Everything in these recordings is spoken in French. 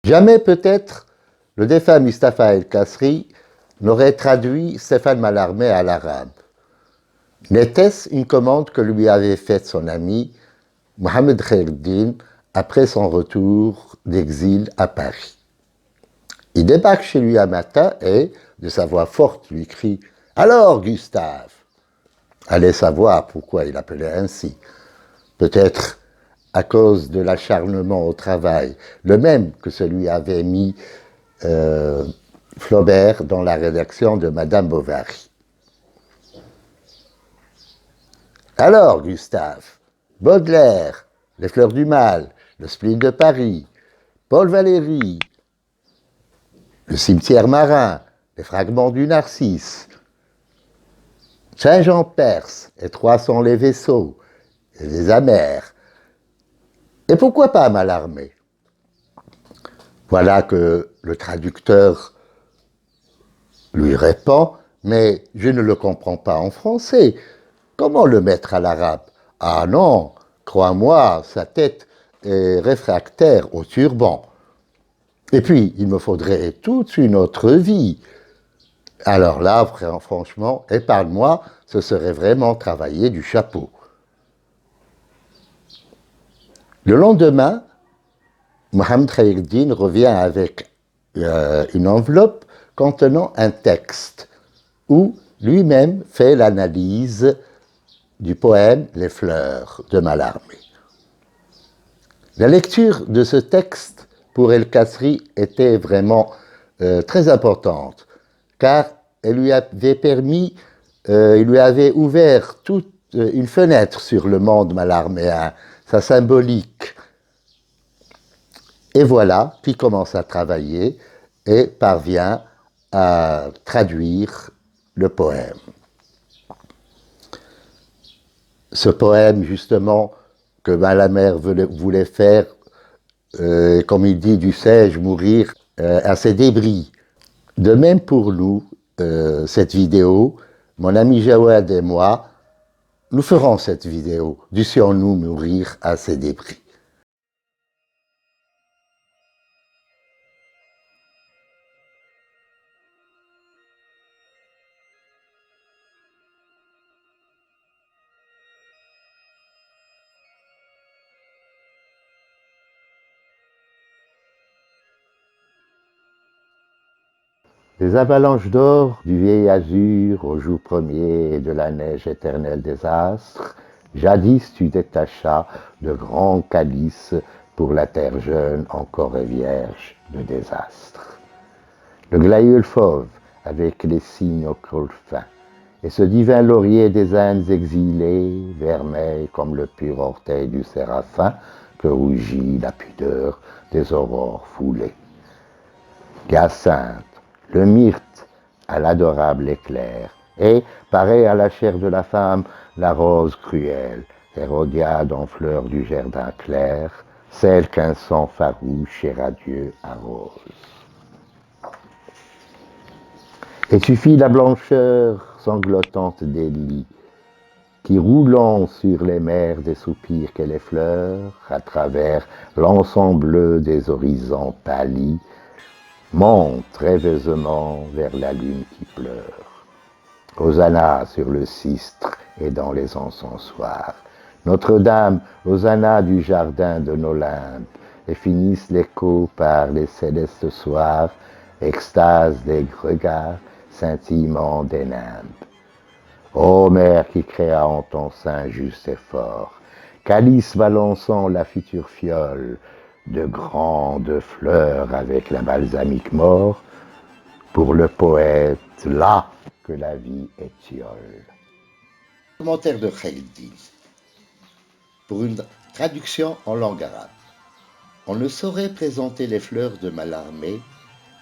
Jamais peut-être le défunt Mustapha El-Kasri n'aurait traduit Stéphane Mallarmé à l'arabe. N'était-ce une commande que lui avait faite son ami Mohamed Khaireddin après son retour d'exil à Paris. Il débarque chez lui un matin et, de sa voix forte, lui crie « Alors, Gustave !» Allez savoir pourquoi il appelait ainsi. Peut-être à cause de l'acharnement au travail, le même que celui avait mis Flaubert dans la rédaction de Madame Bovary. Alors, Gustave, Baudelaire, Les Fleurs du Mal, Le Spleen de Paris, Paul Valéry, Le Cimetière marin, Les Fragments du Narcisse, Saint-Jean-Perse, et 300 les vaisseaux, et les amers. Et pourquoi pas Mallarmé? Voilà que le traducteur lui répond, mais je ne le comprends pas en français. Comment le mettre à l'arabe? Ah non, crois-moi, sa tête est réfractaire au turban. Et puis, il me faudrait toute une autre vie. Alors là, franchement, épargne-moi, ce serait vraiment travailler du chapeau. Le lendemain, Mohamed Khaireddin revient avec une enveloppe contenant un texte où lui-même fait l'analyse du poème Les Fleurs de Mallarmé. La lecture de ce texte pour El-Kasri était vraiment très importante, car elle lui avait permis, il lui avait ouvert toute une fenêtre sur le monde mallarméen, sa symbolique. Et voilà qu'il commence à travailler et parvient à traduire le poème. Ce poème, justement, que Mallarmé voulait faire, comme il dit, du sage mourir à ses débris. De même pour nous, cette vidéo, mon ami Jawad et moi, nous ferons cette vidéo, dussions-nous mourir à ses débris. Des avalanches d'or, du vieil azur au jour premier et de la neige éternelle des astres, jadis tu détachas de grands calices pour la terre jeune encore et vierge de désastres. Le glaïeul fauve avec les cygnes au col fin, et ce divin laurier des Indes exilées, vermeil comme le pur orteil du séraphin que rougit la pudeur des aurores foulées. Hyacinthe, le myrte à l'adorable éclair, et, pareil à la chair de la femme, la rose cruelle, Hérodiade en fleurs du jardin clair, celle qu'un sang farouche et radieux arrose. Et suffit la blancheur sanglotante des lits, qui roulant sur les mers des soupirs qu'elle effleure, à travers l'ensemble bleu des horizons pâlis, monte rêveusement vers la lune qui pleure. Hosanna sur le sistre et dans les encensoirs. Notre-Dame, Hosanna du jardin de l'Olympe, et finissent l'écho par les célestes soirs, extase des regards, scintillement des nymphes. Ô mère qui créa en ton sein juste et fort, calice balançant la future fiole, de grandes fleurs avec la balsamique mort, pour le poète, là que la vie est tiole. Commentaire de Khaireddin. Pour une traduction en langue arabe. On ne saurait présenter les fleurs de Mallarmé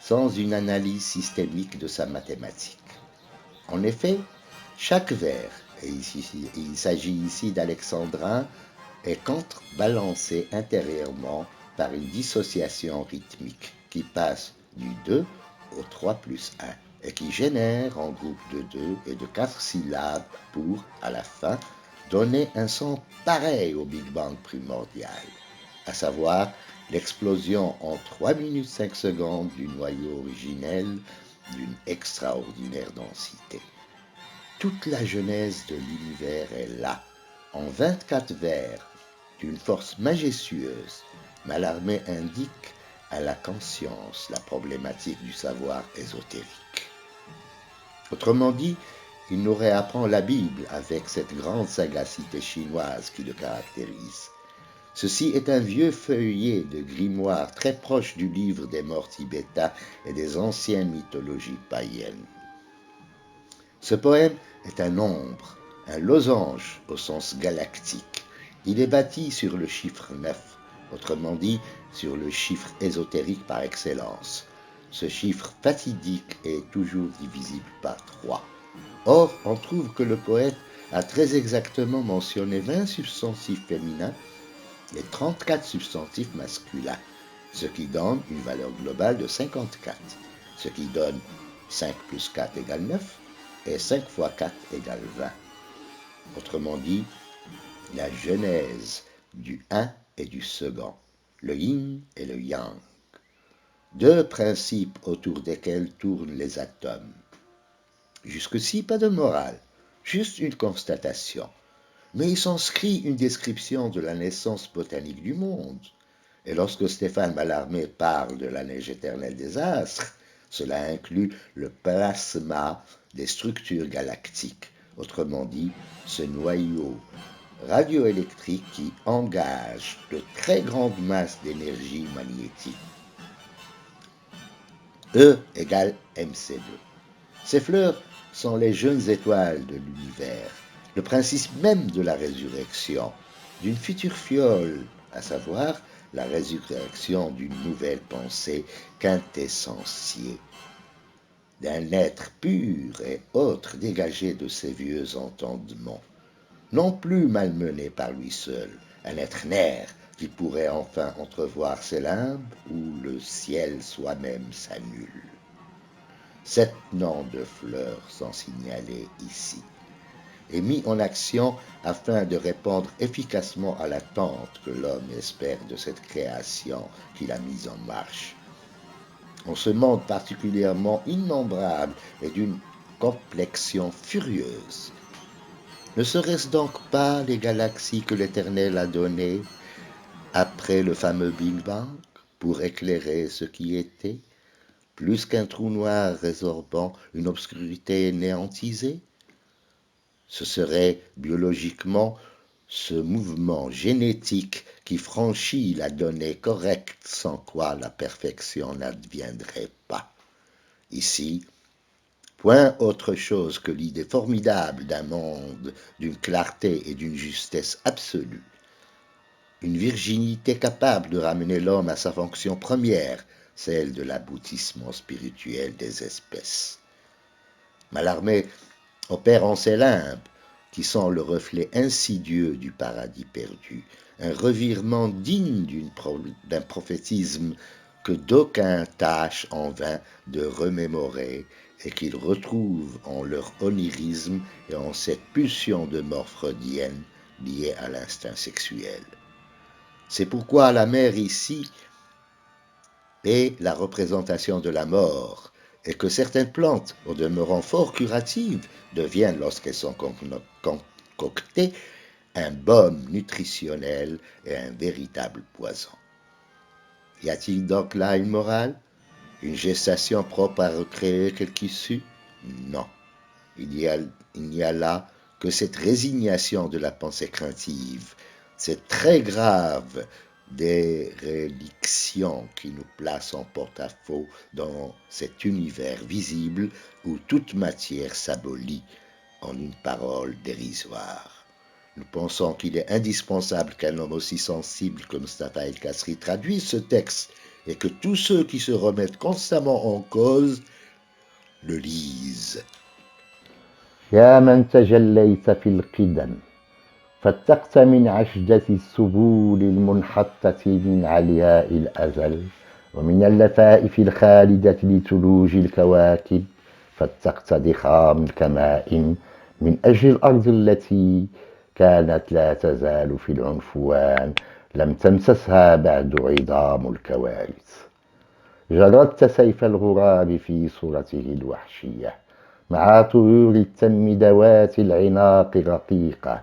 sans une analyse systémique de sa mathématique. En effet, chaque vers, et il s'agit ici d'alexandrins, est contrebalancé intérieurement par une dissociation rythmique qui passe du 2 au 3 plus 1 et qui génère un groupe de 2 et de 4 syllabes pour, à la fin, donner un son pareil au Big Bang primordial, à savoir l'explosion en 3 minutes 5 secondes du noyau originel d'une extraordinaire densité. Toute la genèse de l'univers est là, en 24 vers, d'une force majestueuse. Mallarmé indique à la conscience la problématique du savoir ésotérique. Autrement dit, il nous réapprend la Bible avec cette grande sagacité chinoise qui le caractérise. Ceci est un vieux feuillet de grimoire très proche du livre des morts tibétains et des anciennes mythologies païennes. Ce poème est un nombre, un losange au sens galactique. Il est bâti sur le chiffre 9, autrement dit sur le chiffre ésotérique par excellence. Ce chiffre fatidique est toujours divisible par 3. Or, on trouve que le poète a très exactement mentionné 20 substantifs féminins et 34 substantifs masculins, ce qui donne une valeur globale de 54, ce qui donne 5 plus 4 égale 9, et 5 fois 4 égale 20. Autrement dit, la genèse du un et du second, le yin et le yang. Deux principes autour desquels tournent les atomes. Jusque-ci, pas de morale, juste une constatation. Mais il s'inscrit une description de la naissance botanique du monde. Et lorsque Stéphane Mallarmé parle de la neige éternelle des astres, cela inclut le plasma des structures galactiques, autrement dit, ce noyau radioélectrique qui engage de très grandes masses d'énergie magnétique. E égale mc2. Ces fleurs sont les jeunes étoiles de l'univers, le principe même de la résurrection, d'une future fiole, à savoir la résurrection d'une nouvelle pensée quintessentielle, d'un être pur et autre dégagé de ses vieux entendements, non plus malmené par lui seul, un être naire qui pourrait enfin entrevoir ses limbes où le ciel soi-même s'annule. 7 noms de fleurs sont signalés ici et mis en action afin de répondre efficacement à l'attente que l'homme espère de cette création qu'il a mise en marche. En ce monde particulièrement innombrable et d'une complexion furieuse, ne serait-ce donc pas les galaxies que l'Éternel a données après le fameux Big Bang pour éclairer ce qui était, plus qu'un trou noir résorbant une obscurité néantisée? Ce serait biologiquement ce mouvement génétique qui franchit la donnée correcte sans quoi la perfection n'adviendrait pas. Ici, point autre chose que l'idée formidable d'un monde d'une clarté et d'une justesse absolue, une virginité capable de ramener l'homme à sa fonction première, celle de l'aboutissement spirituel des espèces. Mallarmé opère en ces limbes, qui sont le reflet insidieux du paradis perdu, un revirement digne d'un prophétisme que d'aucuns tâchent en vain de remémorer et qu'ils retrouvent en leur onirisme et en cette pulsion de mort freudienne liée à l'instinct sexuel. C'est pourquoi la mer ici est la représentation de la mort, et que certaines plantes, au demeurant fort curatives, deviennent, lorsqu'elles sont concoctées, un baume nutritionnel et un véritable poison. Y a-t-il donc là une morale, une gestation propre à recréer quelque issue? Non. Il n'y a là que cette résignation de la pensée craintive, cette très grave déréliction qui nous place en porte-à-faux dans cet univers visible où toute matière s'abolit en une parole dérisoire. Nous pensons qu'il est indispensable qu'un homme aussi sensible que Mustapha El-Kasri traduise ce texte et que tous ceux qui se remettent constamment en cause le lisent. يا من تجليت في القدم فاتقت من عشجة السبول المنحطة من علياء الأزل ومن اللفائف الخالدة لثلوج الكواكب فاتقت ضخام كماء من أجل الأرض التي كانت لا تزال في العنفوان، لم تمسسها بعد عظام الكوارث. جردت سيف الغراب في صورته الوحشية، مع طيور التم ذوات العناق الرقيقة.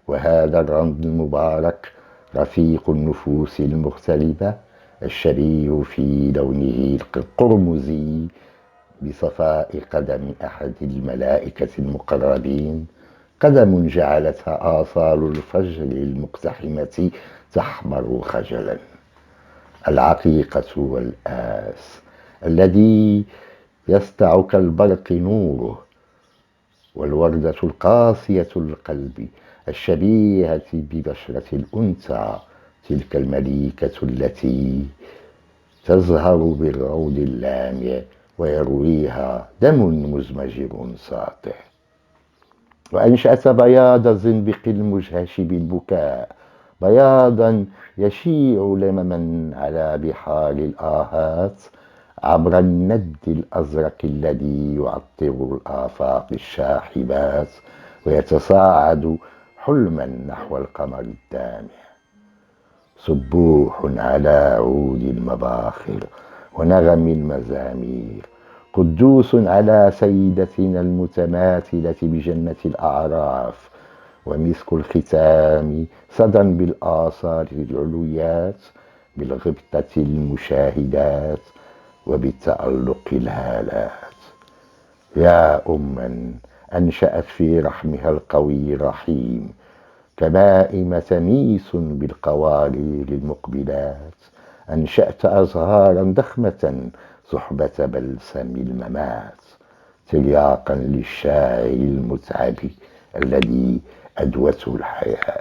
وهذا الرمز المبارك رفيق النفوس المغتربة، الشبيه في لونه القرمزي بصفاء قدم أحد الملائكة المقربين، قدم جعلتها آثار الفجر المقتحمة تحمر خجلا. العقيقة والآس الذي يسطع كالبرق نوره، والوردة القاسية القلب الشبيهة ببشرة الأنثى، تلك المليكة التي تزهر بالروض اللامع ويرويها دم مزمجر ساطع. وأنشأت بياض الزنبق المجهش بالبكاء، بياضا يشيع لمما على بحار الآهات، عبر الند الأزرق الذي يعطر الآفاق الشاحبات، ويتصاعد حلما نحو القمر الدامع. سبوح على عود المباخر ونغم المزامير، قدوس على سيدتنا المتماثلة بجنة الأعراف، ومسك الختام صدى بالآثار العلويات، بالغبطة المشاهدات، وبالتألق الهالات. يا أما أنشأت في رحمها القوي الرحيم كمائم تميس بالقوارير المقبلات، أنشأت أزهارا ضخمة صحبة بلسم الممات، ترياقا للشاعر المتعب الذي أدوته الحياة.